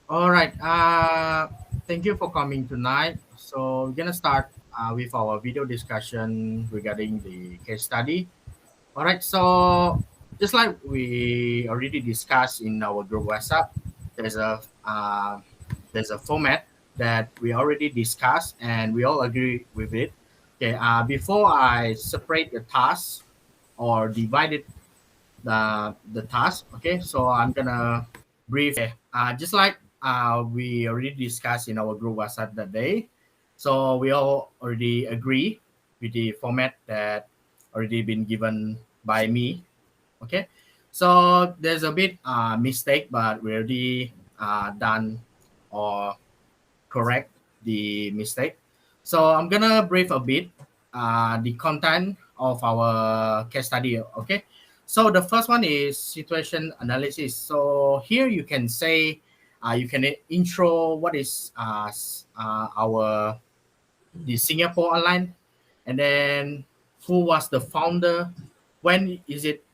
All right. Thank you for coming tonight. So we're gonna start with our video discussion regarding the case study. All right. So just like we already discussed in our group WhatsApp, there's a uh, there's a format that we already discussed and we all agree with it. Okay. Before I separate the tasks or divide it the task. Okay, so I'm gonna brief. Just like we already discussed in our group WhatsApp that day. So we all already agree with the format that already been given by me. Okay, so there's a bit mistake, but we already done or correct the mistake. So I'm gonna brief a bit the content of our case study. Okay. So the first one is situation analysis. So here you can say, you can intro what is our the Singapore Airline, and then who was the founder, when is it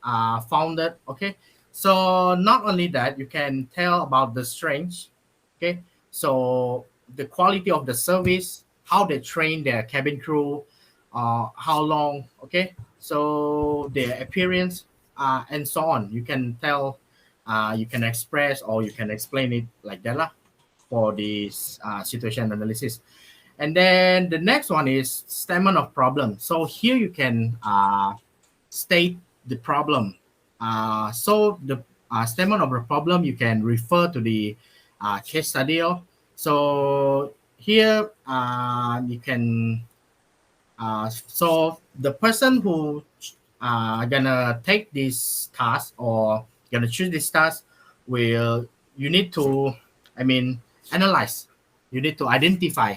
founded. Okay, so not only that, you can tell about the strengths. Okay, so the quality of the service, how they train their cabin crew, how long. Okay, so their appearance, and so on. You can tell, you can express or you can explain it like that lah, for this situation analysis. And then the next one is statement of problem. So here you can state the problem. So the statement of the problem, you can refer to the case study. So here you can, so the person who gonna take this task or gonna choose this task will, you need to, I mean, analyze. You need to identify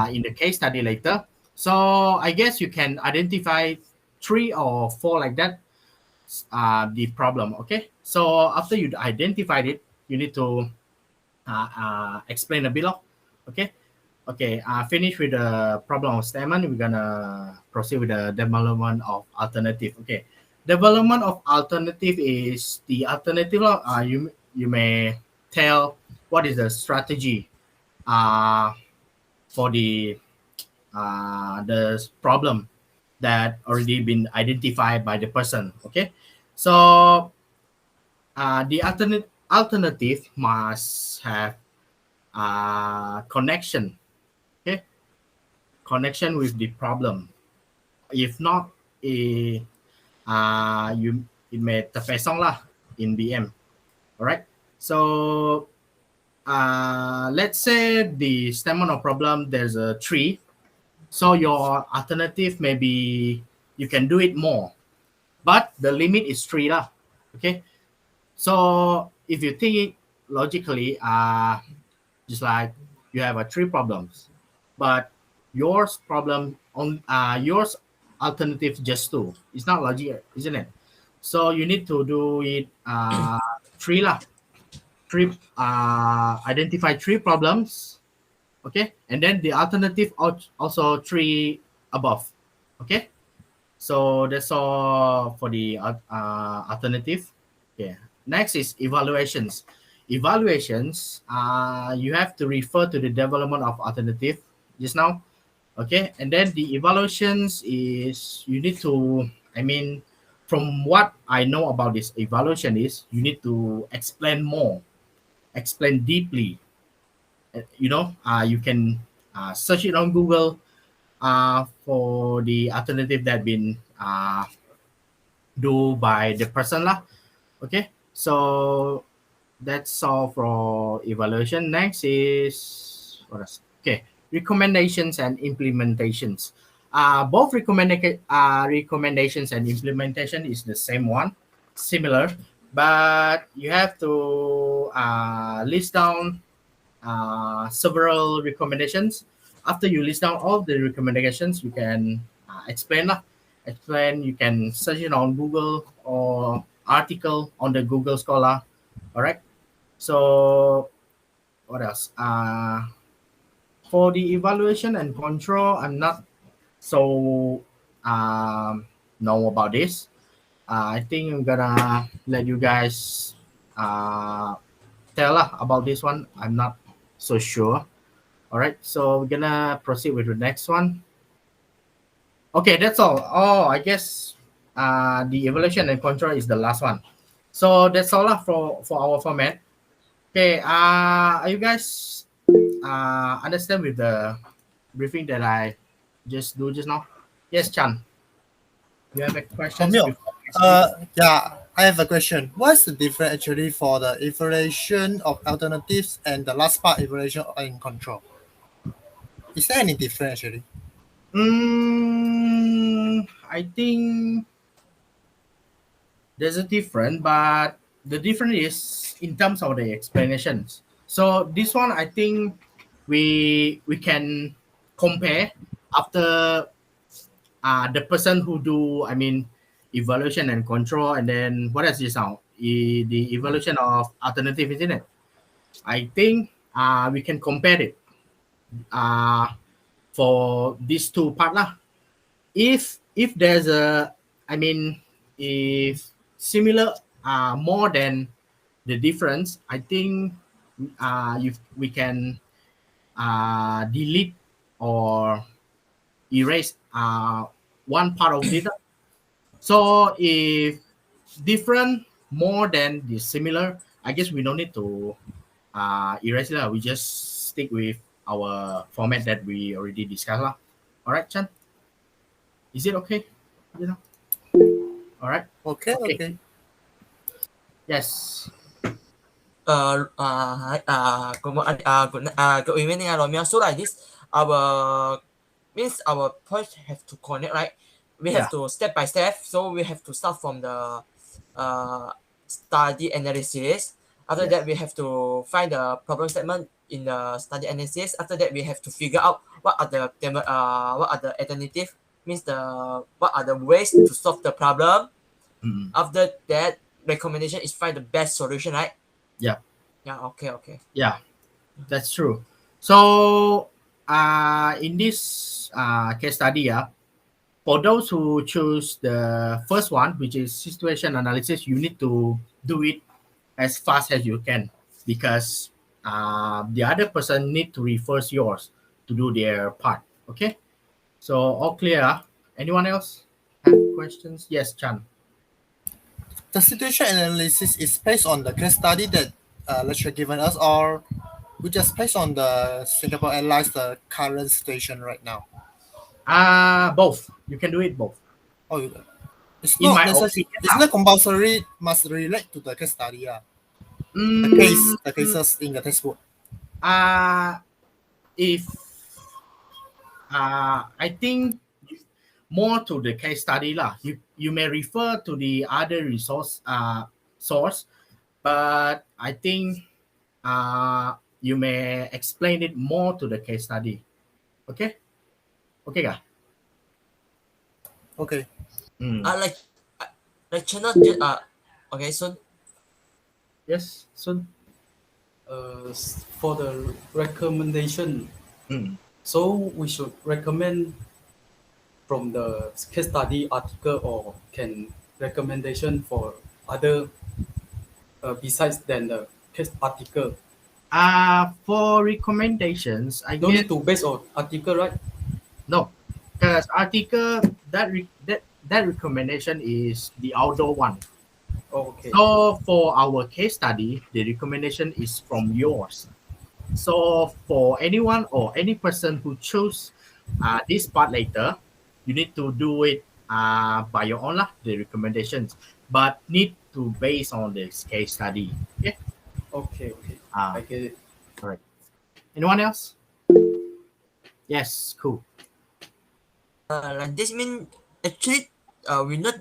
in the case study later. So I guess you can identify three or four like that, the problem. Okay. So after you identified it, you need to explain a bit of. Okay. Okay. Finish with the problem of statement. We're gonna proceed with the development of alternative. Okay. Development of alternative is the alternative. You may tell what is the strategy uh, for the problem that already been identified by the person. Okay, so the alternative must have connection. Okay, connection with the problem. If not, you it may terpesong lah in BM. All right. So let's say the statement of problem, there's a tree. So your alternative maybe you can do it more, but the limit is three lah. Okay, so if you think it logically, just like you have a three problems, but yours problem on yours alternative just two. It's not logic, isn't it? So you need to do it three lah. Three identify three problems. Okay, and then the alternative also three above. Okay. So that's all for the alternative. Okay. Next is evaluations. Evaluations, you have to refer to the development of alternative just now. Okay. And then the evaluations is you need to, I mean, from what I know about this evaluation is you need to explain more, explain deeply. You can search it on Google for the alternative that been do by the person lah. Okay, so that's all for evaluation. Next is what else? Okay, recommendations and implementations. Both recommendations and implementation is the same one, similar, but you have to list down several recommendations. After you list down all the recommendations, you can explain lah. Explain. You can search it on Google or article on the Google Scholar. All right. So what else? For the evaluation and control, I'm not so know about this. I think I'm gonna let you guys tell about this one. I'm not so sure. All right, so we're gonna proceed with the next one. Okay, that's all. Oh, I guess the evaluation and control is the last one. So that's all for our format. Okay, are you guys understand with the briefing that I just do just now? Yes, Chan. You have any questions Romeo, before we proceed? yeah, I have a question. What's the difference actually for the evaluation of alternatives and the last part evaluation in control? Is there any difference actually? I think there's a difference, but the difference is in terms of the explanations. So this one, I think we can compare after the person who do, I mean, evaluation and control, and then what else is now? The evaluation of alternative, isn't it? I think we can compare it uh, for these two part lah. If there's a, I mean, if similar more than the difference, I think we can delete or erase one part of it. So if different more than the similar, I guess we don't need to erase it. We just stick with our format that we already discussed. Lah. All right, Chan? Is it okay? You know? All right. Okay, Okay. okay. Yes. Good evening, Romeo. So like this, our means our point have to connect, right? We have Yeah. to step by step. So we have to start from the study analysis. After Yes. that, we have to find the problem statement in the study analysis. After that, we have to figure out what are the alternative, means the what are the ways to solve the problem. Mm. After that, recommendation is find the best solution, right? Yeah. Yeah. Okay. Yeah. That's true. So in this case study, for those who choose the first one, which is situation analysis, you need to do it as fast as you can because the other person need to refer yours to do their part. Okay. So all clear. Anyone else have questions? Yes, Chan. The situation analysis is based on the case study that lecturer given us, or we just based on the Singapore Airlines the current situation right now. Both. You can do it both. Oh, it's In not my necessary. opinion, It's not compulsory. Must relate to the case study. mm, The cases in the textbook. uh, if I think more to the case study lah. You may refer to the other resource source, but I think you may explain it more to the case study. Okay, okay, kah? Okay. Mm. Like channel. Okay. So Yes, soon. For the recommendation, Mm. so we should recommend from the case study article or can recommendation for other besides than the case article. For recommendations, I No guess need to base on article, right? no, because article that recommendation is the outdoor one. Okay. So for our case study, the recommendation is from yours. So for anyone or any person who chose this part later, you need to do it by your own lah, the recommendations, but need to base on this case study. Okay. Okay. Uh, I get it. Correct. Anyone else? Yes. Cool. like this mean actually we not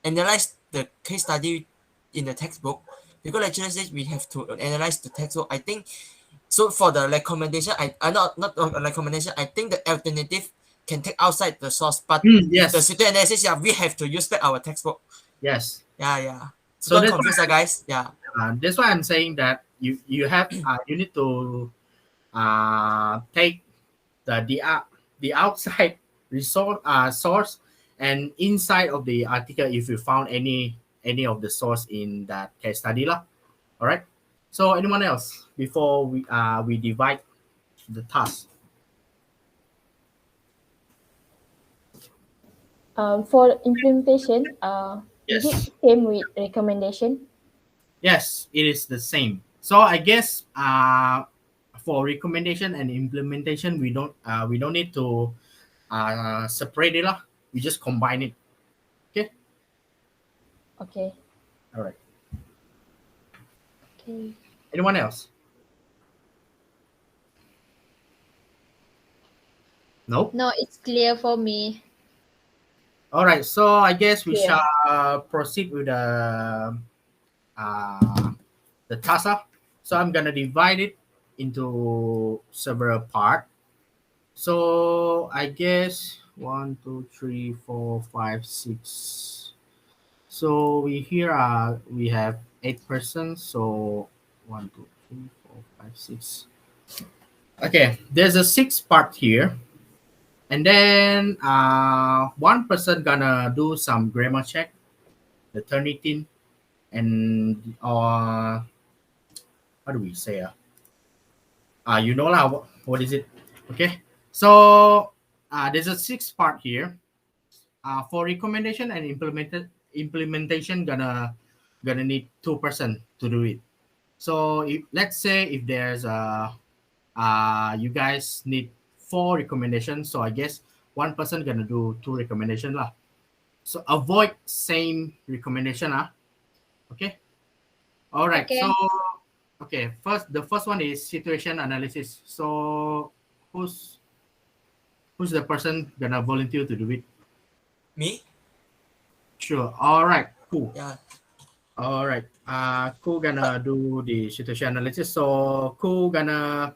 analyze the case study in the textbook because lecturer says we have to analyze the textbook. I think so for the recommendation. I not recommendation. I think the alternative can take outside the source, but Yes. the situation analysis, yeah, we have to use back our textbook. Yes. Yeah. So, So don't that's confuse, guys. Yeah. That's why I'm saying that you have you need to take the outside resource source and inside of the article if you found any of the source in that case study lah. All right. So anyone else before we divide the task? For implementation, is it Yes. same with recommendation? Yes, it is the same. So I guess for recommendation and implementation, we don't need to separate it lah. We just combine it. Okay. Okay. All right. Okay. Anyone else? Nope. No, it's clear for me. All right. So I guess we Yeah. shall proceed with the task lah. So I'm gonna divide it into several parts. So I guess 1, 2, 3, 4, 5, 6. So we have 8 persons. So 1, 2, 3, 4, 5, 6. Okay, there's a 6 part here, and then one person gonna do some grammar check, the Turnitin, and how do we say you know lah what is it? Okay, so there's a 6 part here. For recommendation and implementation gonna need 2 person to do it. So if let's say if there's you guys need 4 recommendations, so I guess one person gonna do 2 recommendation lah. So avoid same recommendation lah. Okay. All right. Okay. So okay, the first one is situation analysis. So who's the person gonna volunteer to do it? Me? Sure. All right. Cool. Yeah. All right. Cool gonna do the situation analysis. So cool gonna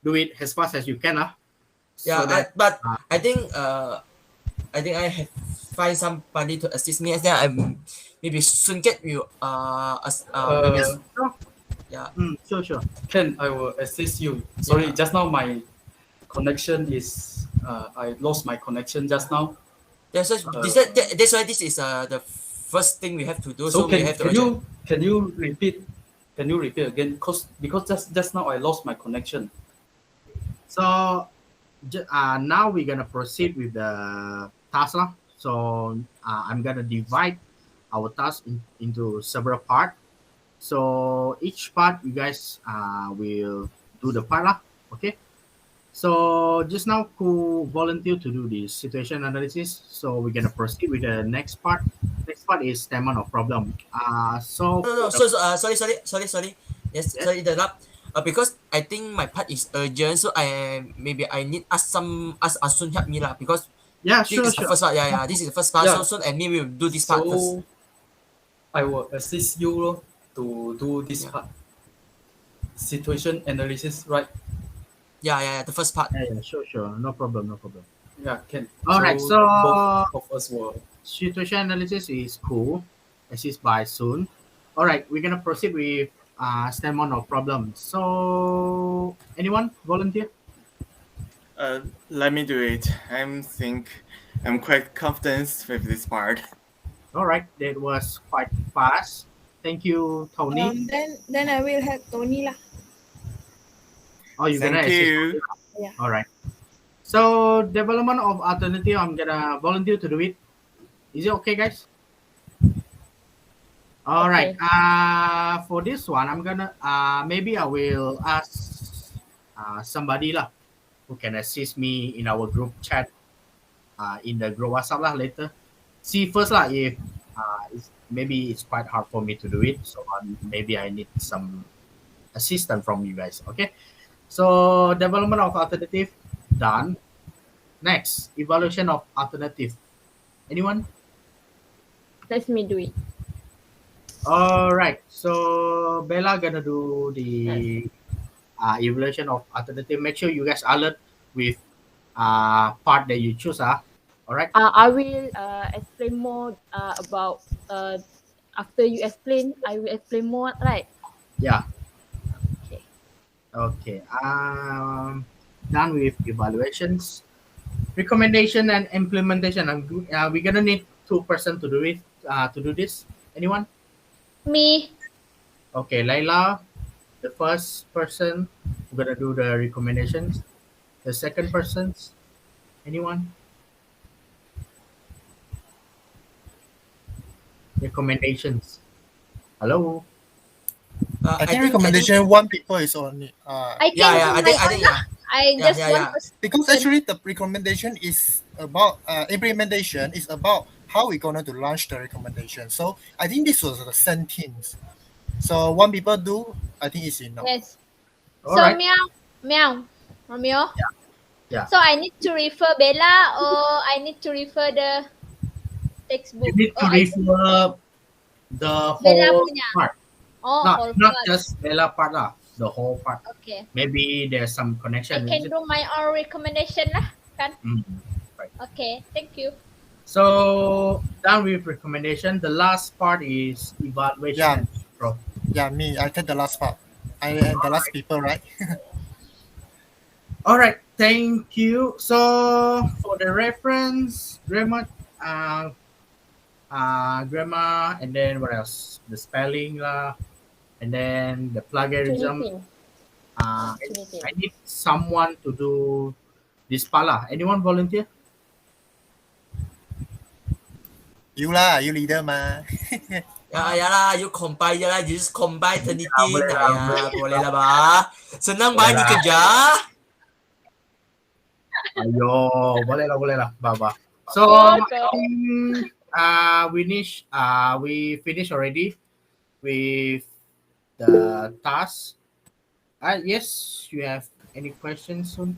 do it as fast as you can lah. Yeah, So that, but I think I have find somebody to assist me, and then I maybe soon get you maybe, yeah. Sure. Ken, I will assist you. Sorry, just now my connection is I lost my connection just now. Yeah, so that's why this is the first thing we have to do. So we have to can you repeat again? Because just now I lost my connection. So now we're gonna proceed with the task lah. So I'm gonna divide our task into several parts. So each part you guys will do the part lah. Okay. So just now who volunteered to do the situation analysis. So we're gonna proceed with the next part. Next part is statement of problem. So No. So sorry. Yes, Yes. sorry interrupt. Because I think my part is urgent, so I need ask Asun help me lah, because yeah, this sure. is the first part. Yeah, this is the first part. Yeah. So Sun and me will do this part first. So I will assist you lor to do this part. Situation analysis, right? Yeah, the first part. Yeah, sure. No problem. Yeah, can. All right, so both of us will. Situation analysis is cool. Assist by Soon. All right, we're gonna proceed with statement of problem. So anyone volunteer? Let me do it. I'm quite confident with this part. All right, that was quite fast. Thank you, Tony. Then I will help Tony lah. Oh, you're gonna Thank assist you. Tony? Yeah. All right. So development of alternative, I'm gonna volunteer to do it. Is it okay, guys? All right. For this one, I'm gonna maybe I will ask somebody lah who can assist me in our group chat, in the group WhatsApp lah later. See first lah if maybe it's quite hard for me to do it, so maybe I need some assistance from you guys. Okay. So development of alternative done. Next, evaluation of alternative. Anyone? Let me do it. All right. So Bella gonna do the evaluation of alternative. Make sure you guys alert with part that you choose. All right. I will explain more about after you explain. I will explain more, right? Yeah. Okay. Okay. Done with evaluations, recommendation and implementation. We're gonna need 2 person to do it. To do this. Anyone? Me. Okay, Laila, the first person who's gonna do the recommendations. The second person's anyone? Recommendations. Hello. I think I think recommendation one people is only I yeah, can yeah, do my I own think lah. yeah. I Yeah, just yeah, one yeah. person. because actually the recommendation is about implementation is about how we're gonna to launch the recommendation. So I think this was the sentence. So one people do, I think it's enough. Yes. All So right. meow, Romeo. Yeah. So I need to refer Bella or I need to refer the You textbook need or to I just refer the Bella whole punya. part, Oh, whole not part. just Bella part lah. The whole part. Okay. Maybe there's some I connection. can Is it? do my own recommendation lah, kan? Mm, right. Okay, thank you. So done with recommendation. The last part is evaluation Yeah. and control. Yeah, me. I take the last part. I am the last people, right? All right, thank you. So for the reference, grammar, and then what else? The spelling lah, and then the plagiarism. Trinity. Uh, Trinity. I need someone to do this part lah. Anyone volunteer? You lah, you leader ma. Ya lah, you combine ya lah, you just combine anything. boleh lah, Ya, boleh lah ba. Senang Boleh ba ni lah. kerja. Ayo, boleh lah, Baba. So Okay. we finish already with the task. Yes, you have any questions soon?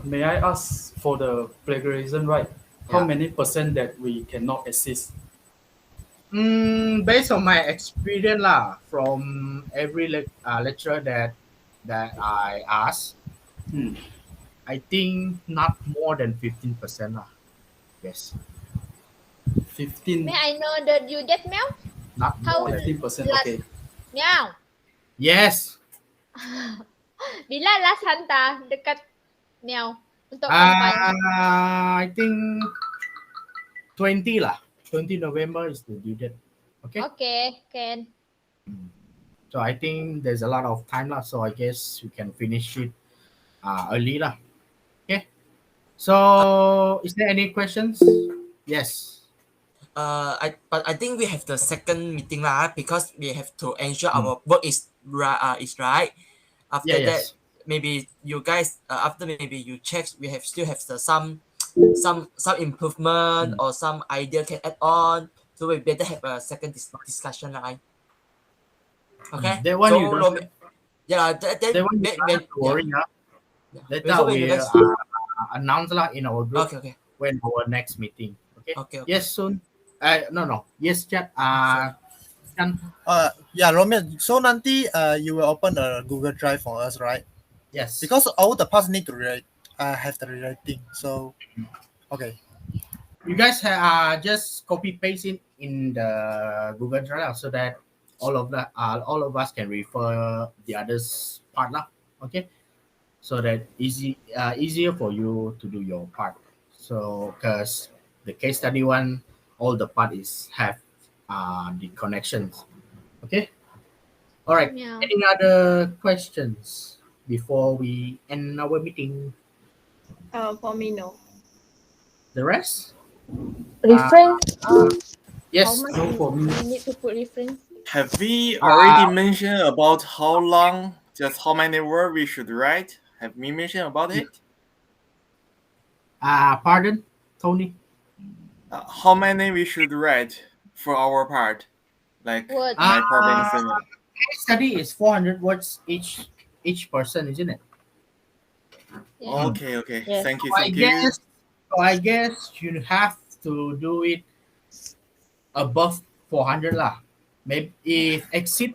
May I ask for the plagiarism, right? How Yeah. many percent that we cannot assist? Based on my experience lah, from every lecturer that I asked, Hmm. I think not more than 15% lah. Yes, 15, May I know the due date, meow? not How- more than. 15%. Okay. Meow. Yes. Bila last hantar dekat meow untuk compile? I think 20 lah. 20 November is the due date. Okay. Okay, can. So I think there's a lot of time lah. So I guess we can finish it early lah. Okay. So is there any questions? Yes. But I think we have the second meeting lah, because we have to ensure our work is right. After Yeah, that, yes. maybe you guys after maybe you check, we still have some improvement or some idea can add on. So we better have a second discussion lah. Okay. That one so you don't have, yeah, then that one you don't have to worry. yeah. Later So when we you guys, announce lah in our group okay. when our next meeting. Okay. Okay. Yes, soon. No. Yes, chat. Chan. Yeah, Romeo. So nanti you will open a Google Drive for us, right? Yes. Because all the parts need to have the rewriting. So okay. You guys just copy paste it in the Google Drive so that all of us can refer the others part lah. Okay, so that easier for you to do your part. So because the case study one, all the part is have the connections. Okay. All right. Meow. Any other questions before we end our meeting? For me, no. The rest? Reference. Yes. How much No, for me. we need to put reference? Have we already mentioned about how long, just how many words we should write? Have we mentioned about it? Pardon, Tony. How many we should write for our part? Like Words. my problem is Case study is 400 words each person, isn't it? Yeah. okay. Yes. Thank you. So I guess you have to do it above 400 lah. Maybe if exceed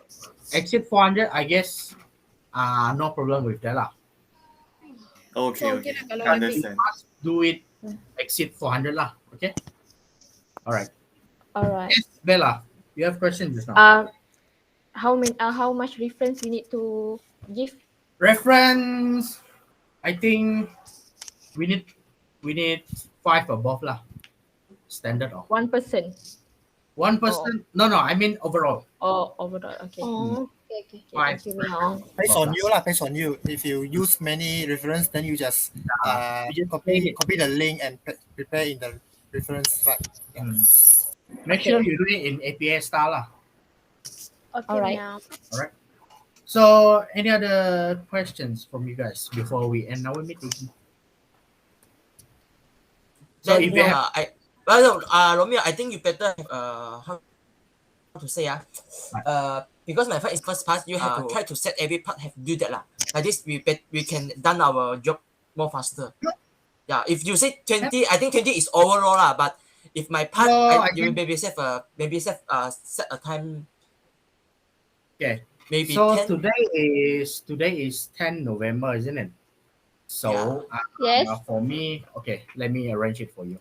400, I guess no problem with that lah. Okay. So, okay lah kalau Understand. Must do it exceed 400 lah. Okay. All right. Alright. Yes, Bella, you have questions just now. How much reference we need to give? Reference, I think we need 5 above lah. Standard of. 1 person. 1%. No, no. I mean overall. Oh, overall. Okay. Oh, okay, okay. Okay, thank you, Meow. Based on you 12. lah, based on you. If you use many reference, then you just You just take it. copy the link and prepare in the reference slide. Yeah. Mm. Make Okay. sure you do it in APA style lah. Okay, Alright. Meow. All right. So, any other questions from you guys before we end our meeting? So, Then if you have, Romeo, I think you better how to say because my part is first pass, you have to try to set every part have do that lah. Like this, we can done our job more faster. Yeah, if you say 20, I think 20 is overall lah. But if my part, No, you maybe set a time. okay. Maybe So 10. today is 10 November, isn't it? So Yes. for me, okay, let me arrange it for you.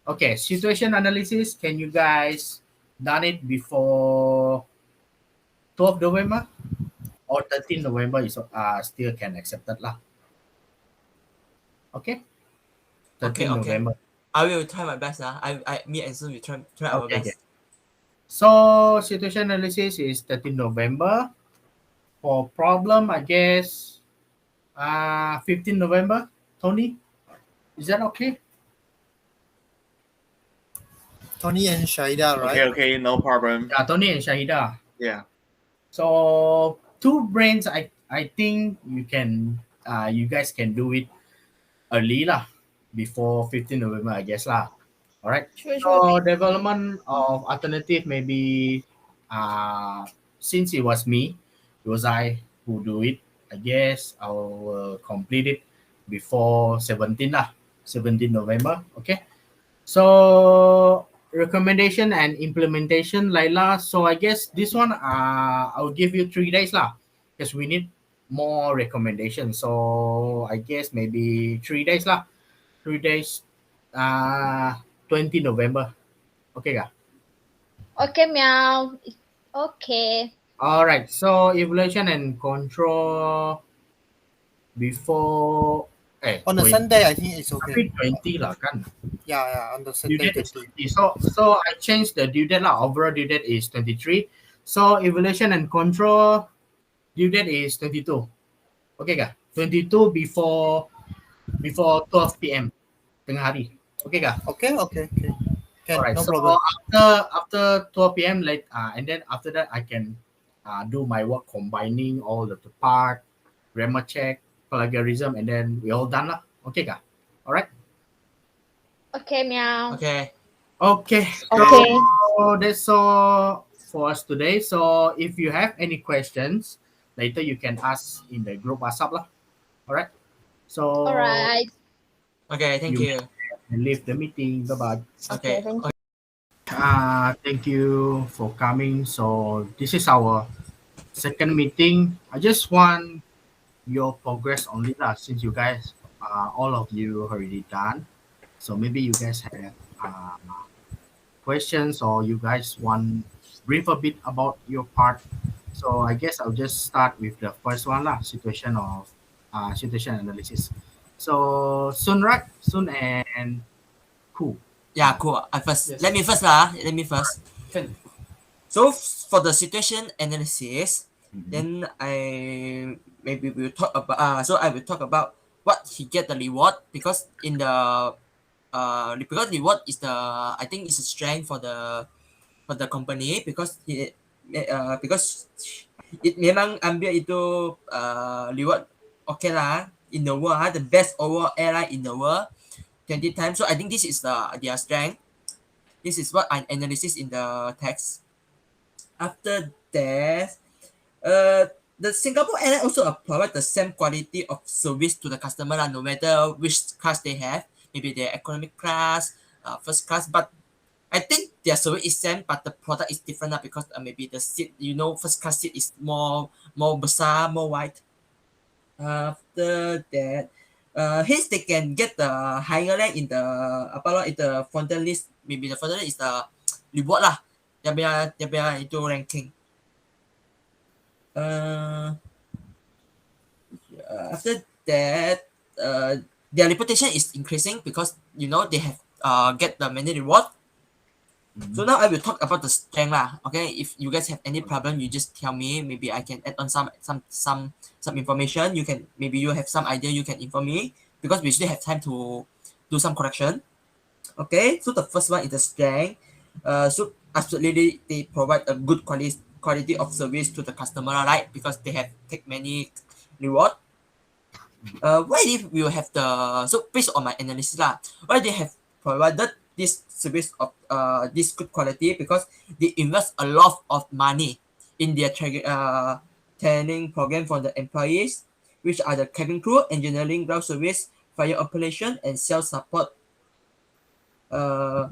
Okay, situation analysis. Can you guys done it before 12 November or 13 November is still can accept that lah. Okay. 13 Okay. November. I will try my best. Me and Sun will try our Okay, best. okay. So situation analysis is 13 November. For problem, I guess 15 November. Tony, is that okay? Tony and Shahidah, right? Okay, no problem. Yeah, Tony and Shahida. Yeah. So two brains, I think you can you guys can do it early lah, before 15 November, I guess lah. All right. Sure, So development of alternative maybe since it was I who do it, I guess I will complete it before 17 lah, 17 November. Okay. So recommendation and implementation, Laila. So I guess this one I'll give you 3 days lah, because we need more recommendations. So I guess maybe 3 days lah. 3 days 20 November. Okay ka? Okay, Meow. Okay. All right. So evaluation and control before On the 20. Sunday, I think it's okay. Tapi 20 lah kan. Yeah, on the Due Sunday, date is 20. 20. So I changed the due date lah. Overall due date is 23. So evaluation and control due date is 22. Okay ka? 22 before 12 p.m. tengah hari. Okay ka? Okay. Can, Alright. no So problem. after 12 p.m. And then after that I can do my work combining all the part, grammar check, plagiarism, and then we all done lah. Okay ka? Alright. Okay, Meow. Okay. Okay. Okay. So that's all for us today. So if you have any questions, later you can ask in the group WhatsApp lah. Alright. So Alright. Okay, thank you. leave the meeting. Bye bye. Okay. Thank you. Thank you for coming. So this is our second meeting. I just want your progress only lah, since you guys all of you already done. So maybe you guys have questions or you guys want brief a bit about your part. So I guess I'll just start with the first one lah, situation analysis. So Sun, right? Sun and Ku. Yeah, cool. Yes. Let me first. Can. So for the situation analysis, then I maybe will talk about. So I will talk about what he get the reward, because in the because reward is the, I think it's a strength for the company, because it memang ambil itu reward okay lah in the world, the best overall airline in the world 20 times. So I think this is their strength. This is what I analysis in the text. After that, the Singapore Airlines also provide the same quality of service to the customer, no matter which class they have. Maybe they're economic class, first class, but I think their service is same, but the product is different because maybe the seat, first class seat is more besar, more wide. After that, hence they can get the higher rank in the frontal list. Maybe the frontal list is the reward lah. Dia punya itu ranking. After that, their reputation is increasing because they have get the many reward. So now I will talk about the strength lah. Okay, if you guys have any problem, you just tell me. Maybe I can add on some information. You can maybe you have some idea. You can inform me because we still have time to do some correction. Okay, so the first one is the strength. So absolutely they provide a good quality of service to the customer, right? Because they have take many reward. Why if we have the so based on my analysis lah, why they have provided this service of this good quality because they invest a lot of money in their training program for the employees, which are the cabin crew, engineering, ground service, fire operation, and sales support. Uh,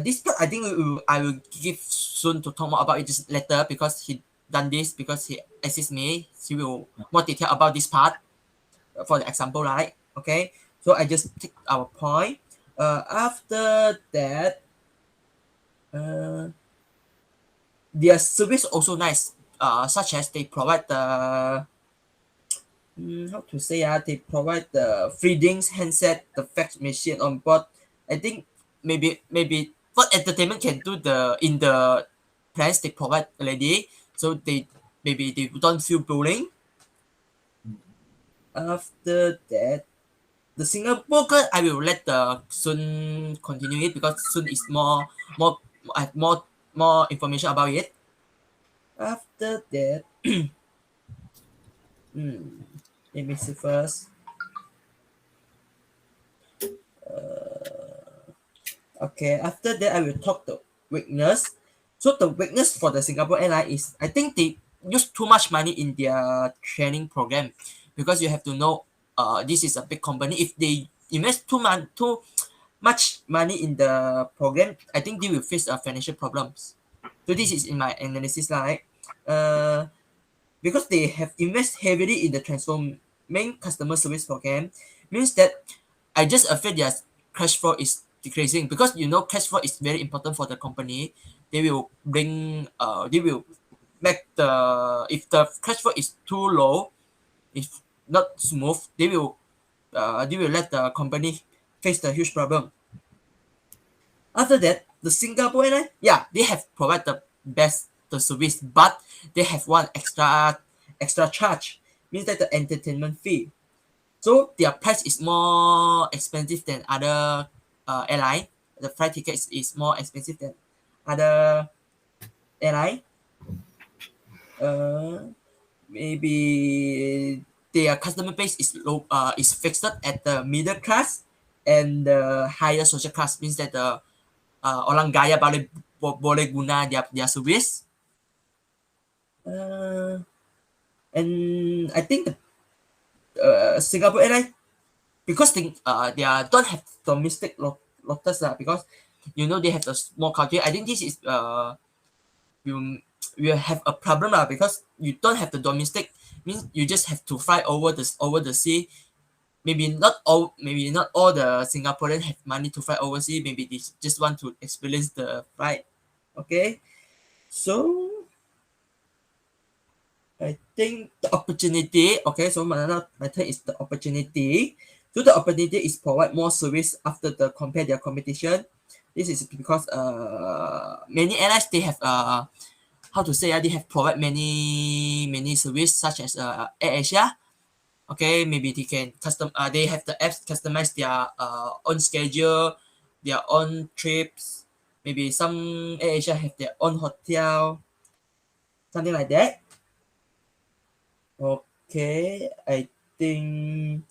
this part I think I will give soon to talk more about it just later because he done this because he assists me. He will more detail about this part for the example, right? Okay, so I just take our point. After that, their service also nice. Such as they provide the how to say they provide the free drinks, handset, the fax machine on board. I think maybe what entertainment can do the in the plans they provide already, so they maybe they don't feel boring. After that, the Singapore girl, I will let the Sun continue it because Sun is more information about it. After that, let me see first. Okay, after that, I will talk the weakness. So the weakness for the Singapore Airline is, I think they use too much money in their training program because you have to know, this is a big company. If they invest too much money in the program, I think they will face financial problems. So this is in my analysis, right? Because they have invest heavily in the transforming customer service program, means that I just afraid their cash flow is decreasing because you know cash flow is very important for the company. They will they will make the if the cash flow is too low, if not smooth, they will let the company face the huge problem. After that, the Singapore Airlines, yeah, they have provided the best the service, but they have one extra charge, means that the entertainment fee. So their price is more expensive than other airline. The flight tickets is more expensive than other airline. Maybe their customer base is low, is fixed at the middle class and the higher social class, means that the orang kaya boleh guna their service. And I think the Singapore Airlines because they don't have domestic lotus because you know they have a small country. I think this is you will have a problem because you don't have the domestic, means you just have to fly over the sea. Maybe not all the Singaporeans have money to fly overseas. Maybe they just want to experience the flight. Okay, so I think the opportunity. Okay, so my turn is the opportunity. So the opportunity is provide more service after the compare their competition. This is because many airlines they have how to say they have provide many service such as AirAsia. Okay, maybe they can they have the apps customize their own schedule, their own trips. Maybe some AirAsia have their own hotel, something like that. Okay, I think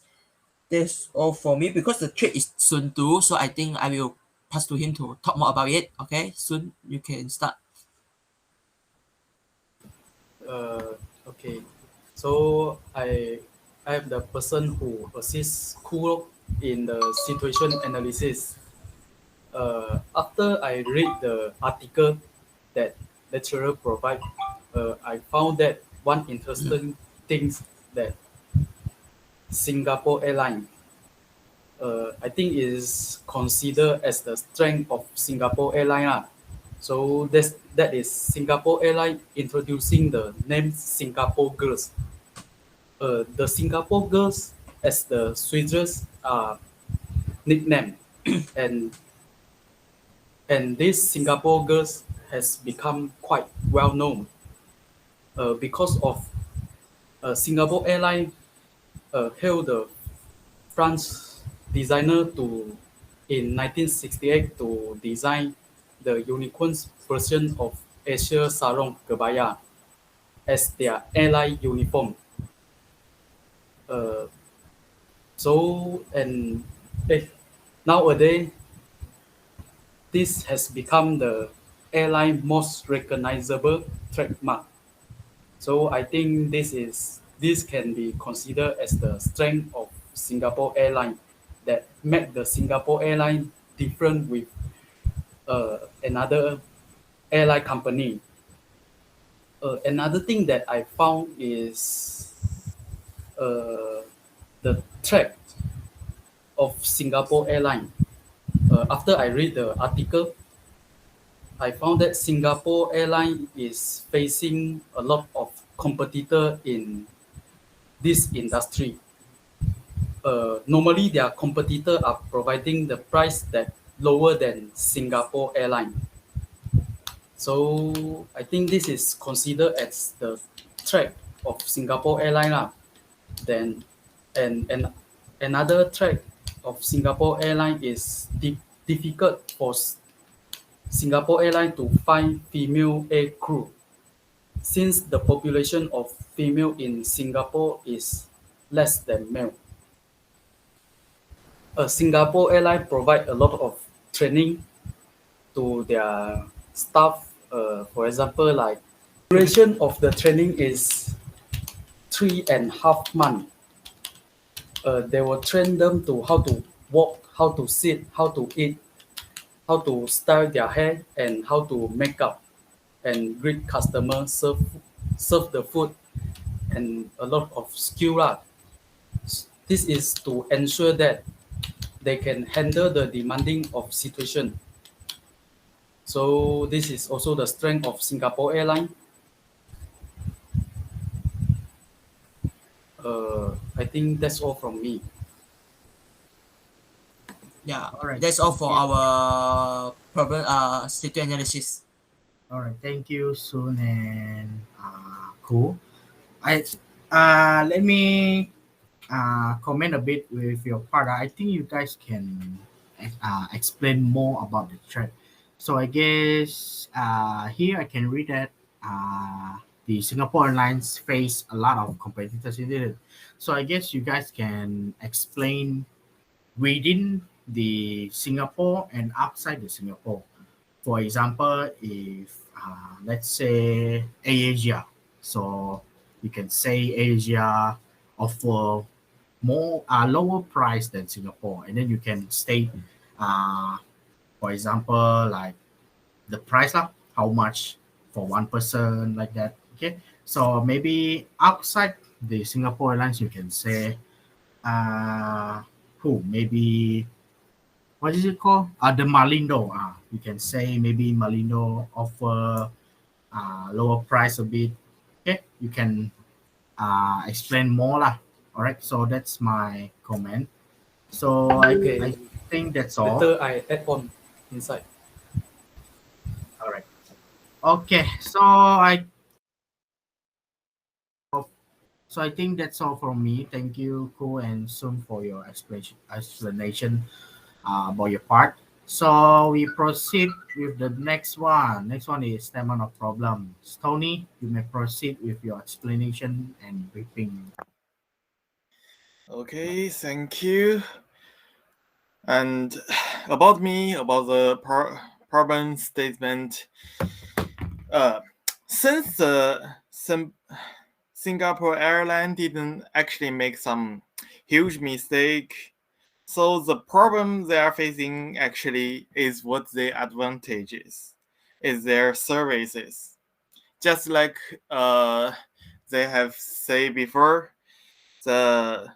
that's all for me because the trade is soon too. So I think I will pass to him to talk more about it. Okay, soon you can start. Okay, so I am the person who assists Ku in the situation analysis. After I read the article that lecturer provide, I found that one interesting thing that Singapore Airlines, I think is considered as the strength of Singapore Airlines. So that is Singapore Airlines introducing the name Singapore Girls. The Singapore Girls as the sweetest nickname, and and this Singapore girls has become quite well known because of Singapore Airlines hailed the France designer to in 1968 to design the unicorn's version of Asia Sarong Kebaya as their airline uniform. Uh, so and nowadays this has become the airline most recognizable trademark. So I think this can be considered as the strength of Singapore Airline that make the Singapore Airline different with another airline company. Another thing that I found is the track of Singapore Airline. After I read the article, I found that Singapore Airline is facing a lot of competitor in this industry. Normally, their competitor are providing the price that lower than Singapore Airline. So I think this is considered as the track of Singapore Airline lah. Then, and another track of Singapore Airline is difficult for Singapore Airline to find female air crew, since the population of female in Singapore is less than male. Singapore Airline provide a lot of training to their staff. For example, like duration of the training is 3.5 months. They will train them to how to walk, how to sit, how to eat, how to style their hair, and how to make up and greet customers, serve the food, and a lot of skill lah. This is to ensure that they can handle the demanding of situation. So this is also the strength of Singapore Airline. I think that's all from me. Yeah, All right. that's all for our problem situation analysis. All right, thank you, Sun and Ku. Let me comment a bit with your part. I think you guys can explain more about the track. So I guess here I can read that the Singapore Airlines face a lot of competitors in it. So I guess you guys can explain within the Singapore and outside the Singapore. For example, if let's say Asia, so you can say Asia offer more lower price than Singapore, and then you can state, for example, like the price lah, how much for one person, like that. Okay, so maybe outside the Singapore Airlines, you can say, who maybe what is it called? The Malindo. You can say maybe Malindo offer lower price a bit. Okay, you can explain more lah. All right, so that's my comment. So Okay. I think that's all. Later I add on inside. All right. Okay, so I think that's all from me. Thank you, Ko and Sun, for your explanation about your part. So we proceed with the next one. Next one is statement of problems. Tony, you may proceed with your explanation and briefing. Okay, thank you. And about me, about the problem statement. Since the Singapore Airline didn't actually make some huge mistake, so the problem they are facing actually is what their advantages is their services. Just like they have said before, the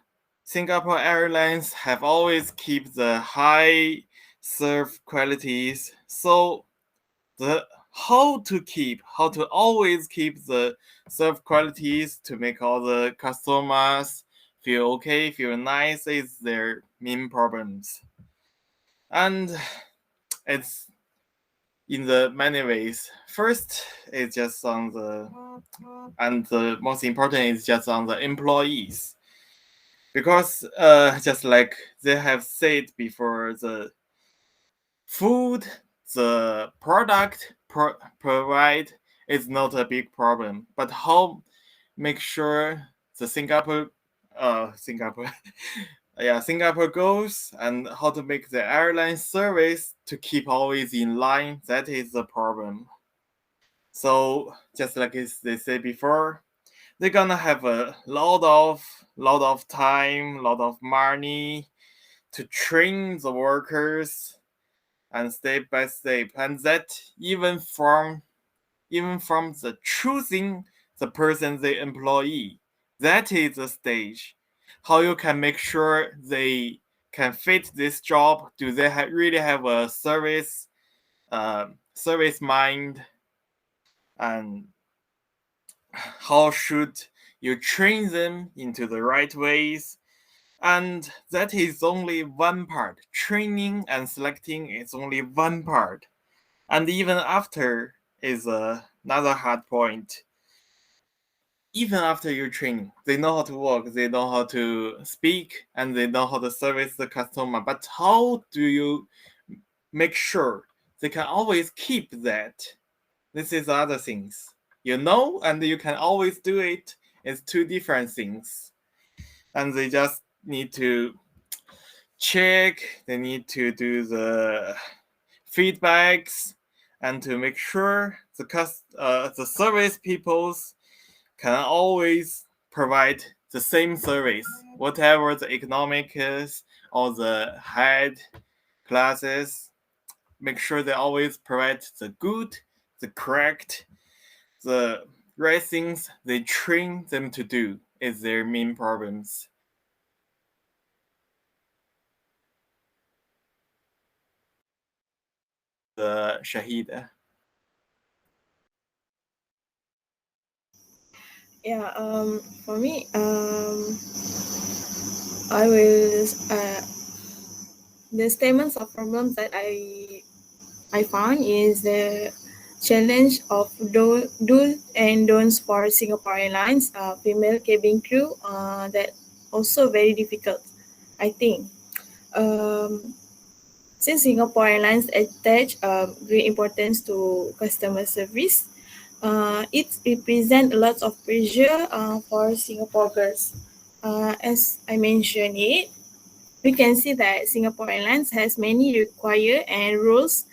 Singapore Airlines have always keep the high serve qualities. So the how to always keep the serve qualities to make all the customers feel okay, feel nice is their main problems. And it's in the many ways. First, it's just on and the most important is just on the employees, because just like they have said before, the food, the product provide is not a big problem, but how make sure the Singapore Singapore goals and how to make the airline service to keep always in line, that is the problem. So just like they said before, they're gonna have a lot of time, lot of money to train the workers and step by step, and that even from the choosing the person, the employee, that is the stage. How you can make sure they can fit this job? Do they really have a service mind? And how should you train them into the right ways? And that is only one part. Training and selecting is only one part. And even after is another hard point. Even after your training, they know how to walk, they know how to speak, and they know how to service the customer. But how do you make sure they can always keep that? This is other things. You know, and you can always do it. It's two different things. And they just need to check, they need to do the feedbacks, and to make sure the service peoples can always provide the same service, whatever the economic is or the head classes. Make sure they always provide the good, the correct, the right things they train them to do is their main problems. The Shahidah. Yeah, for me, I will the statements of problems that I found is the challenge of do and don'ts for Singapore Airlines, female cabin crew, that also very difficult, I think. Since Singapore Airlines attach great importance to customer service, it represents a lot of pressure for Singapore girls. As I mentioned it, we can see that Singapore Airlines has many require and rules,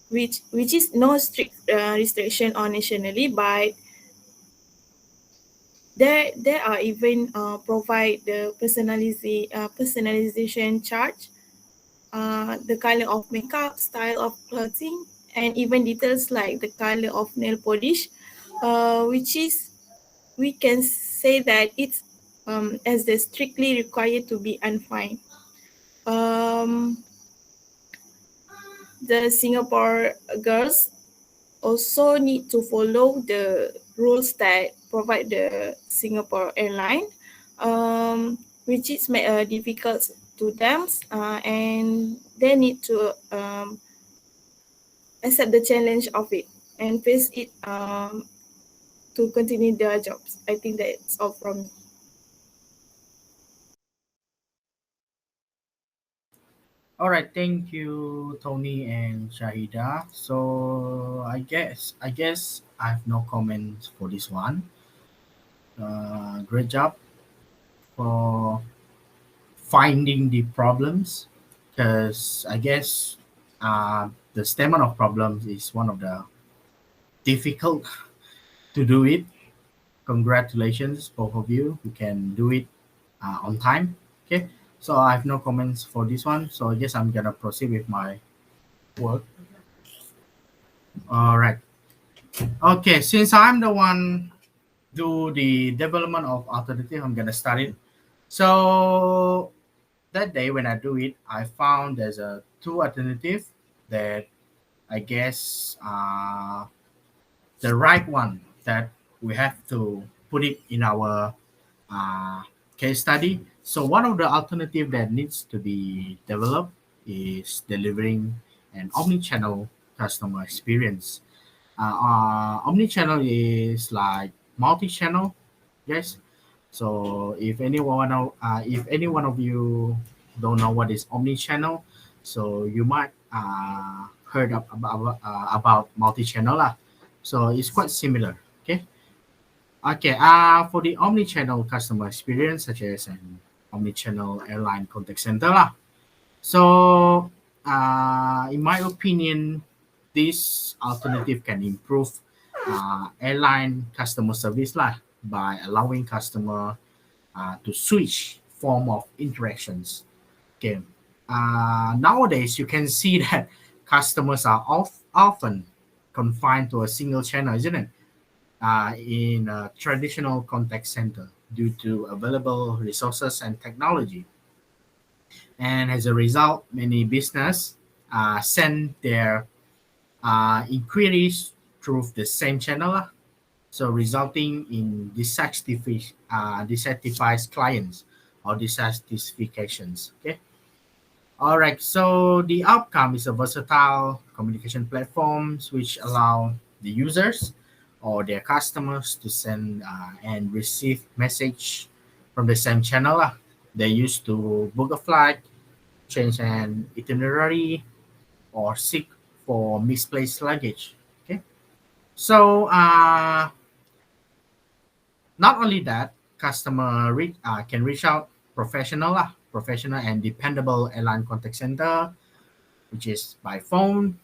which is no strict restriction on nationally, but there are even provide the personalization charge, the color of makeup, style of clothing, and even details like the color of nail polish, which is we can say that it's as they strictly required to be unfined. The Singapore girls also need to follow the rules that provide the Singapore airline, which is difficult to them, and they need to accept the challenge of it and face it to continue their jobs. I think that's all from me. All right, thank you, Tony and Shahida. So I guess I have no comments for this one. Great job for finding the problems, because I guess the statement of problems is one of the difficult to do it. Congratulations, both of you, who can do it on time. Okay, so I have no comments for this one. So I guess I'm gonna proceed with my work. All right. Okay, since I'm the one do the development of alternative, I'm gonna start it. So that day when I do it, I found there's a two alternative that I guess the right one that we have to put it in our case study. So one of the alternative that needs to be developed is delivering an omni-channel customer experience. Omni-channel is like multi-channel, yes. So if any one of you don't know what is omni-channel, so you might heard about multi-channel lah. So it's quite similar. Okay. Okay. For the omni-channel customer experience, such as an omni-channel airline contact center lah. So, in my opinion, this alternative can improve airline customer service lah by allowing customer to switch form of interactions. Okay. Nowadays, you can see that customers are often confined to a single channel, isn't it? In a traditional contact center due to available resources and technology. And as a result, many business send their inquiries through the same channel, so resulting in dissatisfied clients or dissatisfactions. Okay. All right. So the outcome is a versatile communication platforms which allow the users or their customers to send and receive message from the same channel. They used to book a flight, change an itinerary, or seek for misplaced luggage. Okay. So not only that, can reach out professional and dependable airline contact center, which is by phone,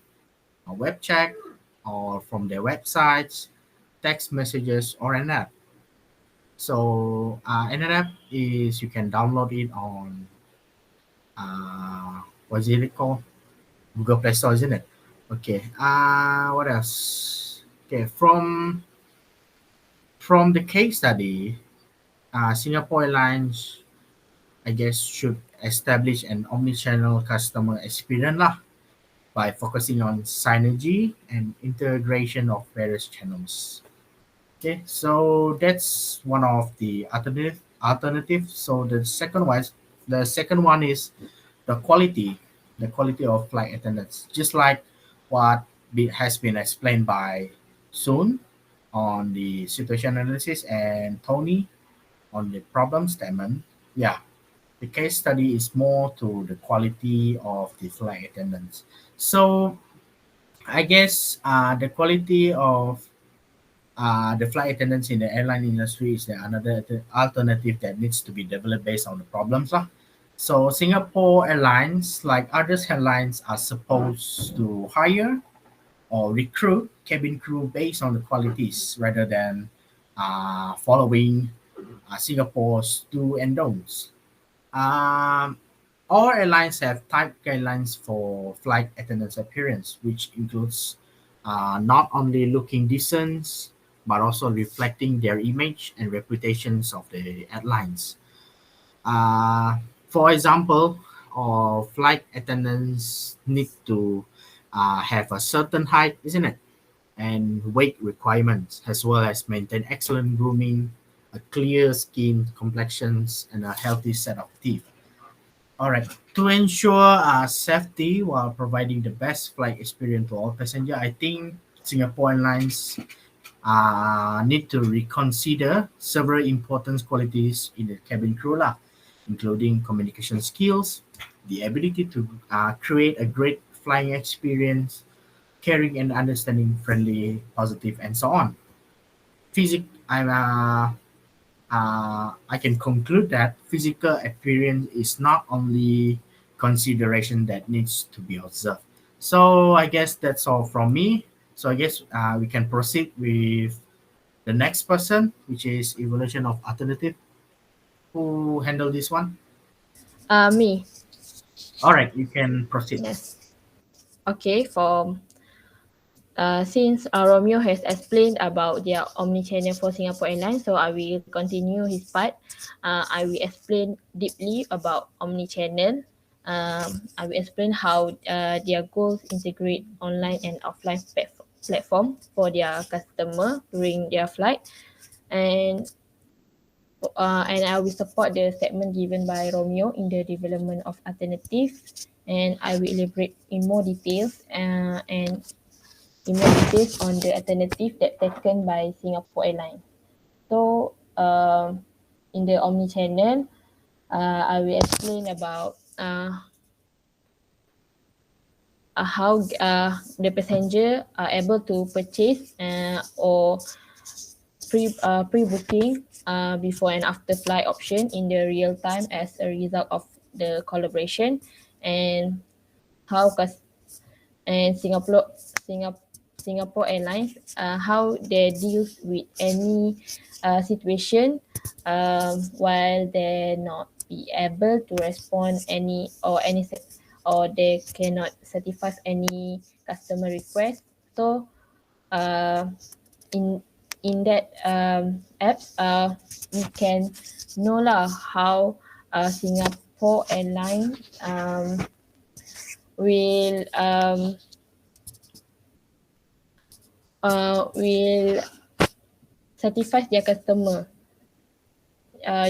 or web chat, or from their websites, text messages, or an app. So an app is you can download it on what's it called? Google Play Store, isn't it? Okay. What else? Okay. From the case study, Singapore Airlines, I guess, should establish an omni-channel customer experience lah by focusing on synergy and integration of various channels. Okay, so that's one of the alternative. So the second one is the quality of flight attendants. Just like what has been explained by Soon on the situation analysis and Tony on the problem statement. Yeah, the case study is more to the quality of the flight attendants. So I guess the quality of the flight attendants in the airline industry is another alternative that needs to be developed based on the problems lah. So Singapore Airlines, like other airlines, are supposed to hire or recruit cabin crew based on the qualities rather than following Singapore's do and don'ts. Um, all airlines have type guidelines for flight attendants appearance, which includes not only looking decent, but also reflecting their image and reputations of the airlines. Uh, for example, flight attendants need to have a certain height, isn't it? And weight requirements, as well as maintain excellent grooming, a clear skin complexions, and a healthy set of teeth. All right. To ensure safety while providing the best flight experience to all passengers, I think Singapore Airlines need to reconsider several important qualities in the cabin crew, including communication skills, the ability to create a great flying experience, caring and understanding, friendly, positive, and so on. Physic, I can conclude that physical appearance is not only consideration that needs to be observed. So I guess that's all from me. So I guess we can proceed with the next person, which is evolution of alternative. Who handle this one? Me. All right, you can proceed. Yes. Okay, since Romeo has explained about their omni-channel for Singapore Airlines, so I will continue his part. I will explain deeply about omni-channel. I will explain how their goals integrate online and offline platform for their customer during their flight, and I will support the statement given by Romeo in the development of alternative and I will elaborate in more details on the alternative that taken by Singapore Airlines. So in the omni-channel, I will explain about how the passenger are able to purchase or pre-booking before and after flight option in the real time as a result of the collaboration, and how Singapore Airlines how they deals with any situation while they not be able to respond or they cannot satisfy any customer request. So in that apps we can know lah how Singapore Airlines will satisfy their customer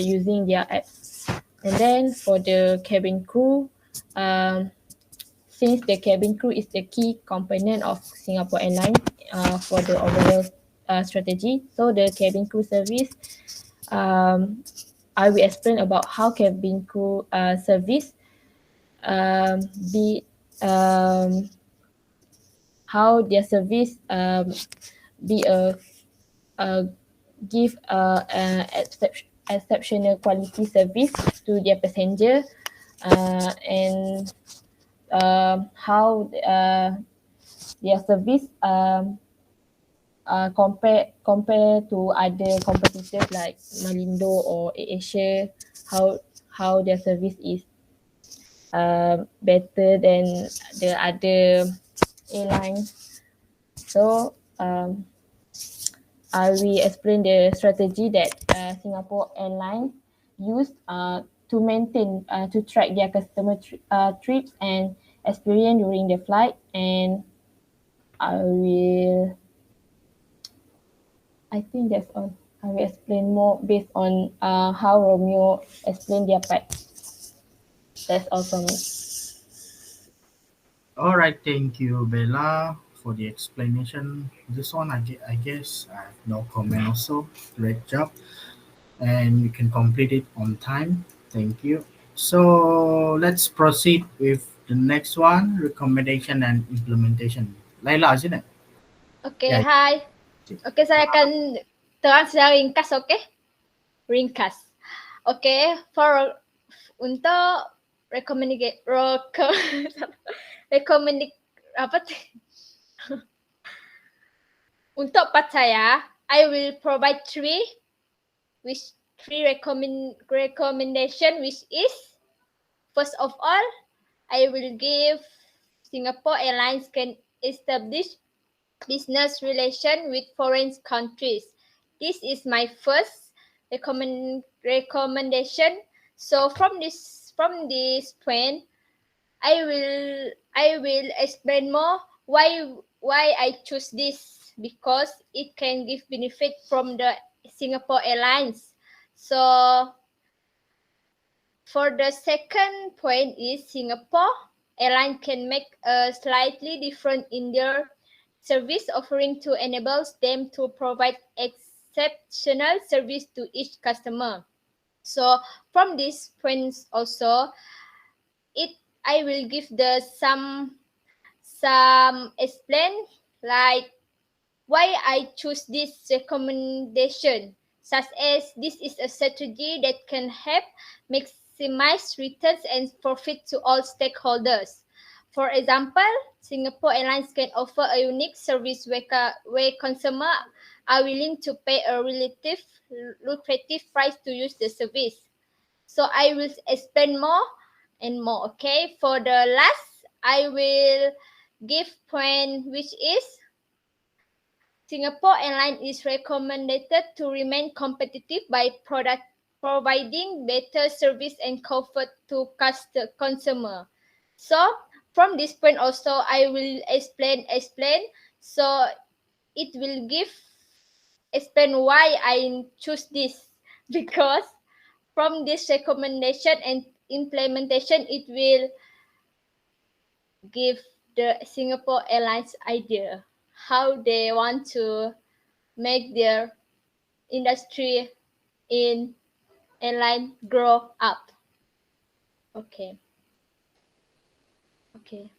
using their apps. And then for the cabin crew, since the cabin crew is the key component of Singapore Airlines for the overall strategy, so the cabin crew service, I will explain about how cabin crew service be how their service be give exceptional quality service to their passenger, and how their service compare to other competitors like Malindo or AirAsia, how their service is better than the other airlines. So I will explain the strategy that Singapore Airlines use to maintain to track their customer trips and experience during the flight, and I think that's all. I will explain more based on how Romeo explained their part. That's all from me. All right, thank you, Bella, for the explanation. This one, I guess I have no comment also. Great job. And you can complete it on time. Thank you. So let's proceed with the next one, recommendation and implementation. Laila, isn't it? Okay, Ya. hai. Okay, saya akan terang secara ringkas, okay? Ringkas. Okay, untuk untuk part saya, I will provide three recommendation, which is, first of all, I will give Singapore Airlines can establish business relation with foreign countries. This is my first recommendation. So from this point, I will explain more why I choose this, because it can give benefit from the Singapore Airlines. So for the second point is, Singapore Airlines can make a slightly different in their service offering to enable them to provide exceptional service to each customer. So from these points also, I will give some explain, like why I choose this recommendation, such as this is a strategy that can help maximize returns and profit to all stakeholders. For example, Singapore Airlines can offer a unique service where consumers are willing to pay a relative lucrative price to use the service. So I will explain more and more, okay? For the last, I will give point, which is, Singapore Airlines is recommended to remain competitive by providing better service and comfort to consumer. So from this point also, I will explain. So it will explain why I choose this, because from this recommendation and implementation, it will give the Singapore Airlines idea how they want to make their industry in airline grow up. Okay. Okay.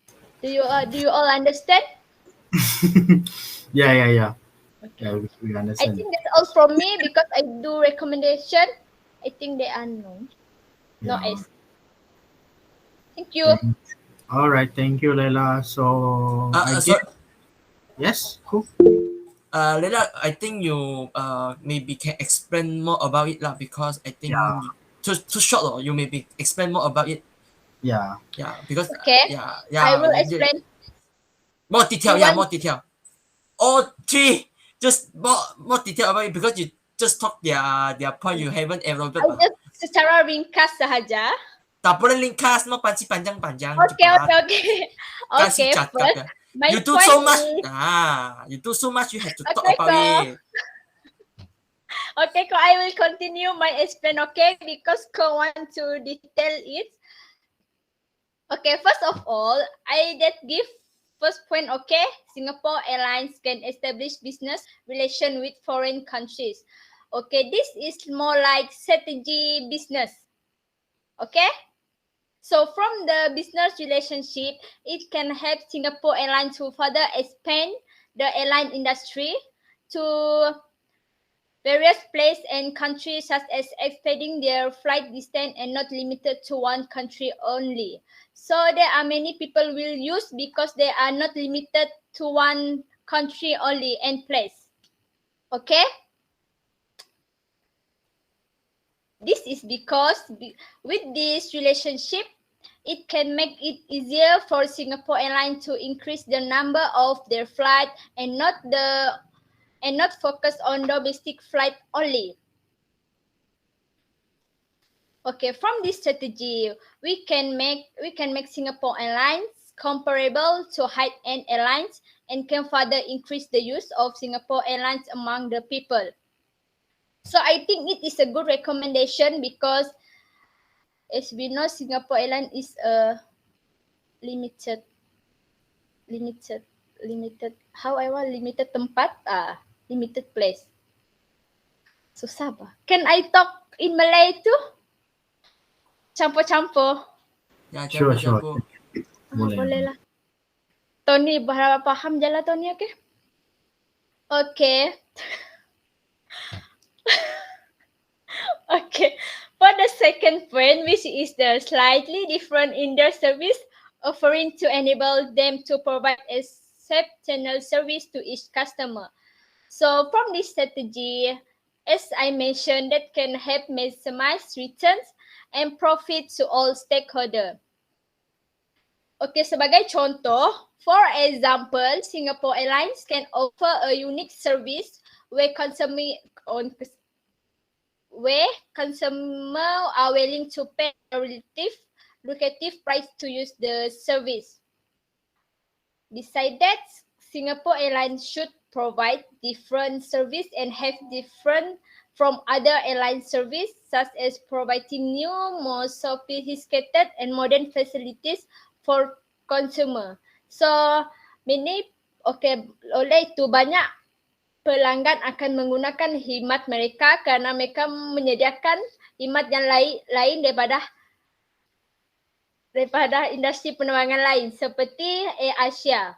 Do you all understand? Yeah. Okay. Yeah, we I understand. think that's all from me because I do recommendation. I think they are no. No Yeah. S. Thank you. All right. Thank you, Leila. So I So guess yes. Cool. Leila, I think you maybe can explain more about it lah, because I think Yeah. too short or you maybe explain more about it. Yeah. Yeah, because Okay. I will explain. more detail. You Yeah, want? more detail. All three, just more detail about it because you just talk their point. You haven't elaborated. I just secara ringkas sahaja. Tak boleh ringkas, no panjang-panjang Okay, cepat. Kasih Okay. cakap First, ya. my You do point so much. is You do so much. You have to talk okay, about it. Okay, I will continue my explain. Okay, because I want to detail it. Okay, first of all, I that give first point. Okay, Singapore Airlines can establish business relation with foreign countries. Okay, this is more like strategy business. Okay. So from the business relationship, it can help Singapore Airlines to further expand the airline industry to various places and countries, such as expanding their flight distance and not limited to one country only. So there are many people will use because they are not limited to one country only and place. Okay. This is because with this relationship, it can make it easier for Singapore Airlines to increase the number of their flight and not focus on domestic flight only. Okay, from this strategy, we can make Singapore Airlines comparable to high-end airlines and can further increase the use of Singapore Airlines among the people. So I think it is a good recommendation because as we know, Singapore Airlines is a limited limited tempat, limited place. Susah bah. Can I talk in Malay too? Campur-campur. Ya, Sure. campur. Boleh lah. Tony berharap faham je lah Tony, okay? Okay. Okay. For the second point, which is the slightly different in their service, offering to enable them to provide exceptional service to each customer. So from this strategy, as I mentioned, that can help maximize returns and profit to all stakeholders. Okay, sebagai contoh, for example, Singapore Airlines can offer a unique service where consumers are willing to pay a lucrative price to use the service. Besides that, Singapore Airlines should provide different service and have different from other airline service, such as providing new, more sophisticated and modern facilities for consumer. So, oleh itu banyak pelanggan akan menggunakan khidmat mereka kerana mereka menyediakan khidmat yang lain daripada industri penerbangan lain seperti Air Asia.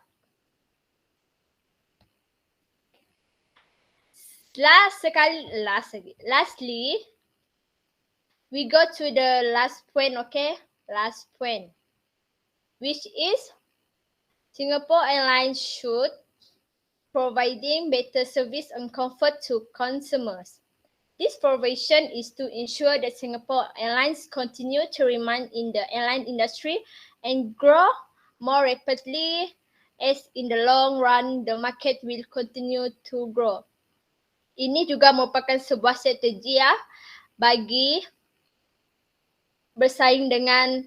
Lastly, we go to the last point, okay? Last point, which is Singapore Airlines should providing better service and comfort to consumers. This provision is to ensure that Singapore Airlines continue to remain in the airline industry and grow more rapidly, as in the long run, the market will continue to grow. Ini juga merupakan sebuah strategi bagi bersaing dengan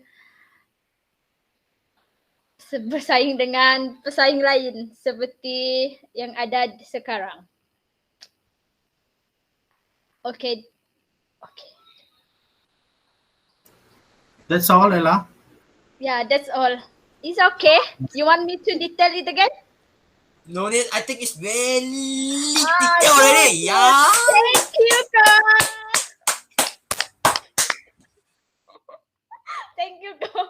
pesaing lain seperti yang ada sekarang. Okay. That's all, Ella. Yeah, that's all. It's okay. You want me to detail it again? No need. I think it's very Ah, detailed already. Yeah. Thank you, Kak. Thank you, Kak.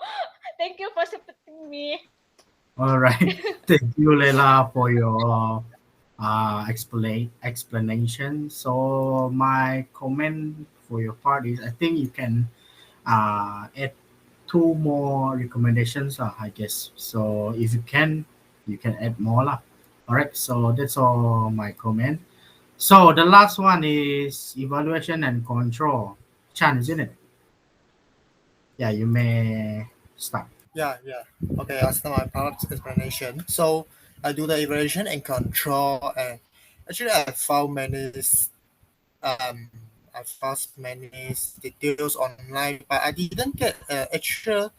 Thank you for supporting me. All right. Thank you, Leila, for your explanation. So my comment for your part is, I think you can add two more recommendations, I guess. So if you can add more lah. All right. So that's all my comment. So the last one is evaluation and control. Chan, isn't it? Yeah, you may start. Yeah. Okay, I'll start my part explanation. So I do the evaluation and control, and actually um I found many details online, but I didn't get actual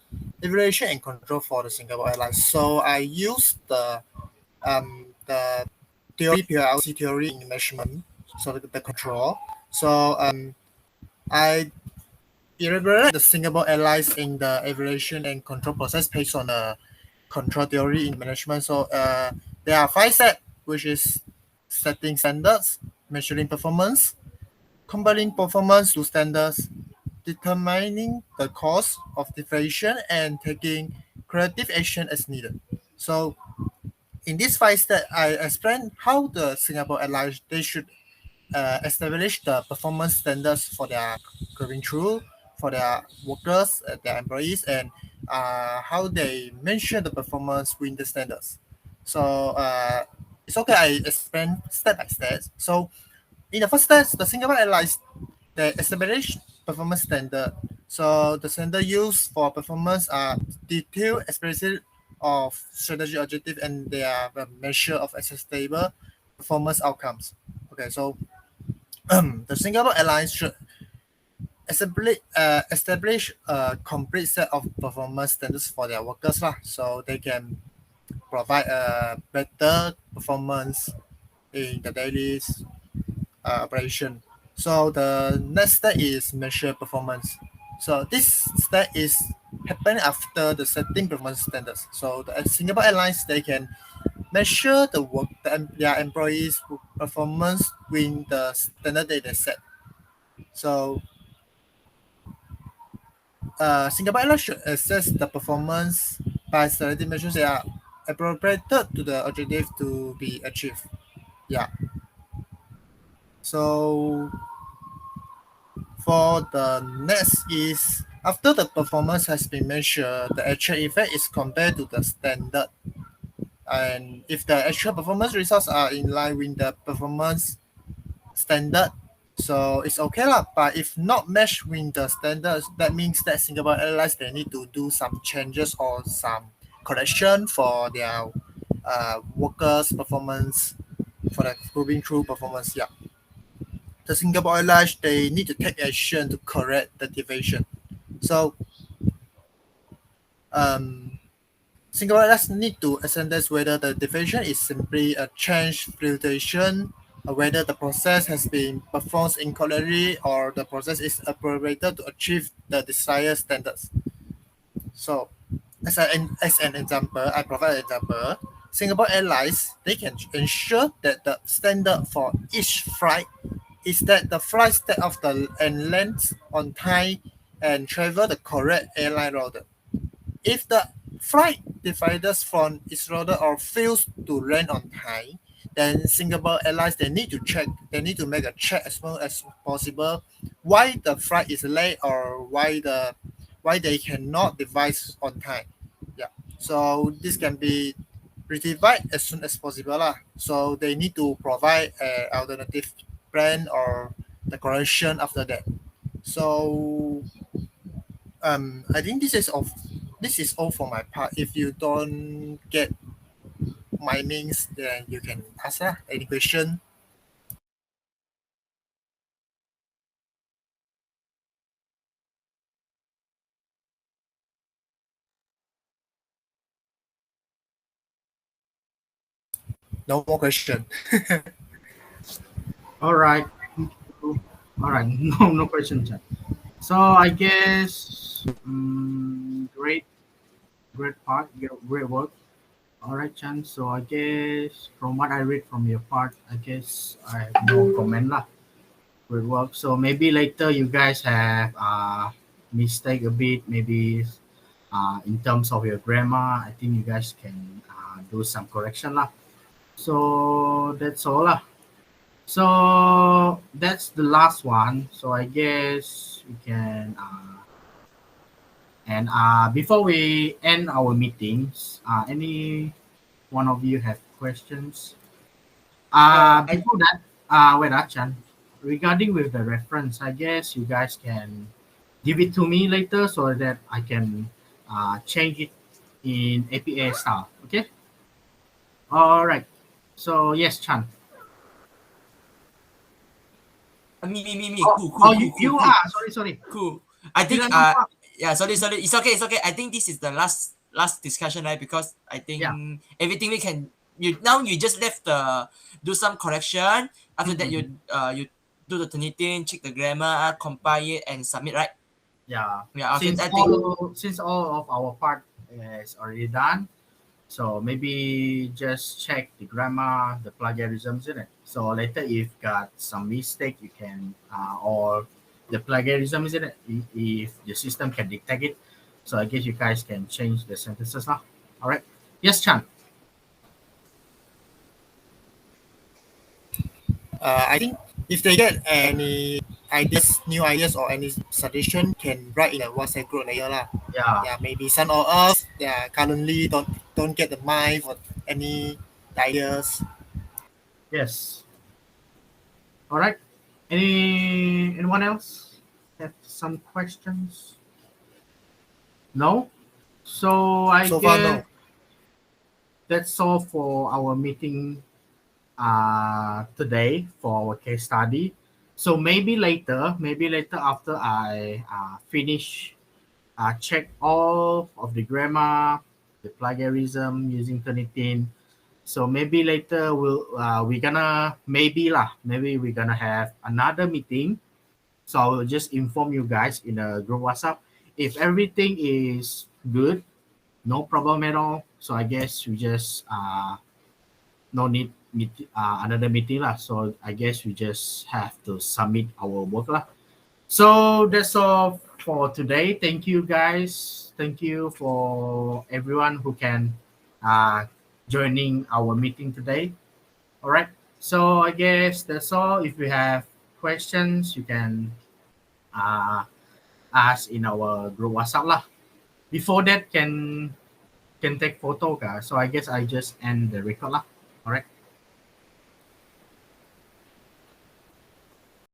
evaluation and control for the Singapore Airlines. So I used the theory PLC theory in measurement, so the control. So I elaborate the Singapore Airlines in the evaluation and control process based on the control theory in management. So there are 5 steps, which is setting standards, measuring performance, comparing performance to standards, determining the cause of deviation, and taking corrective action as needed. So in these 5 steps, I explain how the Singapore Airlines they should establish the performance standards for their cabin crew, for their workers, their employees, and how they measure the performance within the standards. So it's okay. I explain step by step. So in the first step, the Singapore Airlines they establish performance standard. So the standard used for performance are detailed expression of strategy objective and they are a measure of sustainable performance outcomes. Okay, so the Singapore Airlines should establish a complete set of performance standards for their workers lah, so they can provide a better performance in the daily operation. So the next step is measure performance. So this step is happen after the setting performance standards. So the Singapore Airlines they can measure their employees' performance with the standard that they set. So Singapore Airlines should assess the performance by selecting measures that are appropriate to the objective to be achieved. Yeah. So for the next is after the performance has been measured, the actual effect is compared to the standard. And if the actual performance results are in line with the performance standard, so it's okay lah. But if not matched with the standards, that means that Singapore Airlines they need to do some changes or some correction for their workers' performance, for the cabin crew performance. Yeah, the Singapore Airlines they need to take action to correct the deviation. So Singapore Airlines need to assess whether the deviation is simply a change fluctuation, or whether the process has been performed incorrectly, or the process is appropriate to achieve the desired standards. So, as an example, I provide an example. Singapore Airlines they can ensure that the standard for each flight is that the flight start off the and lands on time and travel the correct airline route. If the flight dividers from its route or fails to land on time, then Singapore Airlines they need to make a check as soon as possible why the flight is late or why they cannot devise on time. Yeah. So this can be rectified as soon as possible lah. So they need to provide an alternative plan or the correction after that. So I think this is all for my part. If you don't get my means, then you can ask any question. No more question. All right. All right. No question, Chan. So I guess great great part, great work. All right, Chan. So I guess from what I read from your part, I guess I have no comment lah. Great work. So maybe later you guys have mistake a bit, maybe in terms of your grammar. I think you guys can do some correction lah. So that's all lah. So that's the last one. So I guess we can. And before we end our meetings, any one of you have questions? Before that, wait, Chan, regarding with the reference, I guess you guys can give it to me later so that I can change it in APA style. Okay. All right. So yes, Chan. Me. Oh, Cool. you are. Sorry. Cool. I think Dylan, yeah, sorry. It's okay. I think this is the last discussion, right? Because I think Yeah. everything we can you just left do some correction. After that you do the Turnitin, check the grammar, compile it and submit, right? Yeah. Yeah, okay. Since all of our part is already done, so maybe just check the grammar, the plagiarisms in it. So later, if got some mistake, you can or the plagiarism is in it. If the system can detect it, so I guess you guys can change the sentences now. All right. Yes, Chan. I think if they get any new ideas or any suggestion, can write in a WhatsApp group later lah. Yeah. Yeah, maybe some of us currently don't get the mind or any ideas. Yes. All right. Anyone else have some questions? No. So I So far, guess no. that's all for our meeting today for our case study. So maybe later after I finish check all of the grammar, the plagiarism using Turnitin. So maybe later we're gonna maybe we're gonna have another meeting. So I will just inform you guys in a group WhatsApp if everything is good, no problem at all. So I guess we just no need another meeting lah. So I guess we just have to submit our work lah. So that's all for today. Thank you guys. Thank you for everyone who can joining our meeting today. All right. So I guess that's all. If you have questions, you can ask in our group WhatsApp lah. Before that, can take photo guys. So I guess I just end the record lah. All right.